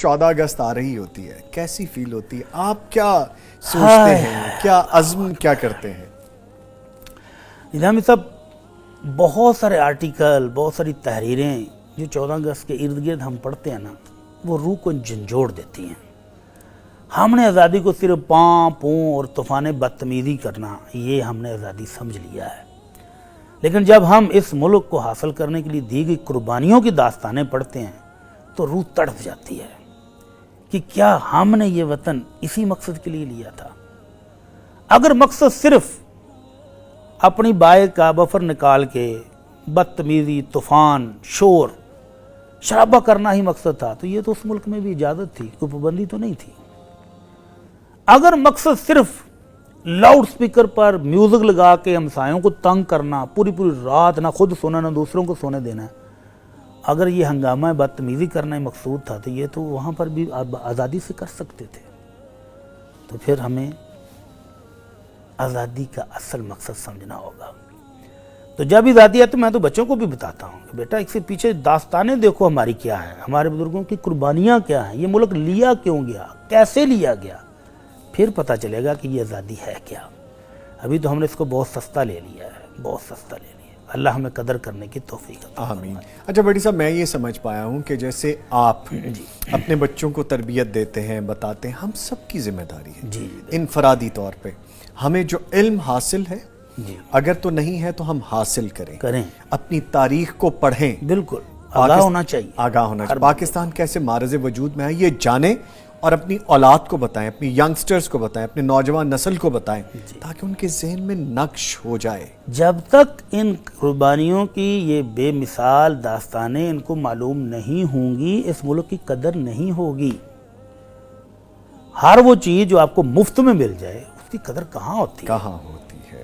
14 اگست آ رہی ہوتی ہے، کیسی فیل ہوتی ہے؟ آپ کیا سوچتے ہیں؟ کیا عزم کیا کرتے ہیں؟ نظامی صاحب، بہت سارے آرٹیکل، بہت ساری تحریریں جو 14 اگست کے ارد گرد ہم پڑھتے ہیں نا، وہ روح کو جھنجھوڑ دیتی ہیں۔ ہم نے آزادی کو صرف پاں پوں اور طوفان بدتمیزی کرنا، یہ ہم نے آزادی سمجھ لیا ہے۔ لیکن جب ہم اس ملک کو حاصل کرنے کے لیے دی گئی قربانیوں کی داستانیں پڑھتے ہیں تو روح تڑپ جاتی ہے کہ کیا ہم نے یہ وطن اسی مقصد کے لیے لیا تھا؟ اگر مقصد صرف اپنی بائک کا بفر نکال کے بدتمیزی، طوفان، شور، شرابہ کرنا ہی مقصد تھا تو یہ تو اس ملک میں بھی اجازت تھی، کوئی پابندی تو نہیں تھی۔ اگر مقصد صرف لاؤڈ سپیکر پر میوزک لگا کے ہمسایوں کو تنگ کرنا، پوری رات نہ خود سونا نہ دوسروں کو سونے دینا ہے، اگر یہ ہنگامہ بدتمیزی کرنا ہی مقصود تھا تو یہ تو وہاں پر بھی آزادی سے کر سکتے تھے۔ تو پھر ہمیں آزادی کا اصل مقصد سمجھنا ہوگا۔ تو جب آزادی ہے تو میں تو بچوں کو بھی بتاتا ہوں کہ بیٹا اس سے پیچھے داستانیں دیکھو ہماری کیا ہے، ہمارے بزرگوں کی قربانیاں کیا ہیں، یہ ملک لیا کیوں گیا، کیسے لیا گیا، پھر پتہ چلے گا کہ یہ آزادی ہے کیا۔ ابھی تو ہم نے اس کو بہت سستا لے لیا ہے، بہت سستا لے لیا۔ اللہ ہمیں قدر کرنے کی توفیق عطا فرمائے۔ آمین۔ اچھا بھٹی صاحب، میں یہ سمجھ پایا ہوں کہ جیسے آپ اپنے بچوں کو تربیت دیتے ہیں، بتاتے ہیں، ہم سب کی ذمہ داری ہے انفرادی طور پہ۔ ہمیں جو علم حاصل ہے، اگر تو نہیں ہے تو ہم حاصل کریں، اپنی تاریخ کو پڑھیں، بالکل آگاہ ہونا چاہیے، آگاہ ہونا چاہیے، پاکستان کیسے معرض وجود میں ہے یہ جانیں اور اپنی اولاد کو بتائیں، اپنی ینگسٹرز کو بتائیں، اپنے نوجوان نسل کو بتائیں تاکہ ان کے ذہن میں نقش ہو جائے۔ جب تک ان قربانیوں کی یہ بے مثال داستانیں ان کو معلوم نہیں ہوں گی، اس ملک کی قدر نہیں ہوگی۔ ہر وہ چیز جو آپ کو مفت میں مل جائے اس کی قدر کہاں ہوتی ہے؟ کہاں ہوتی ہے؟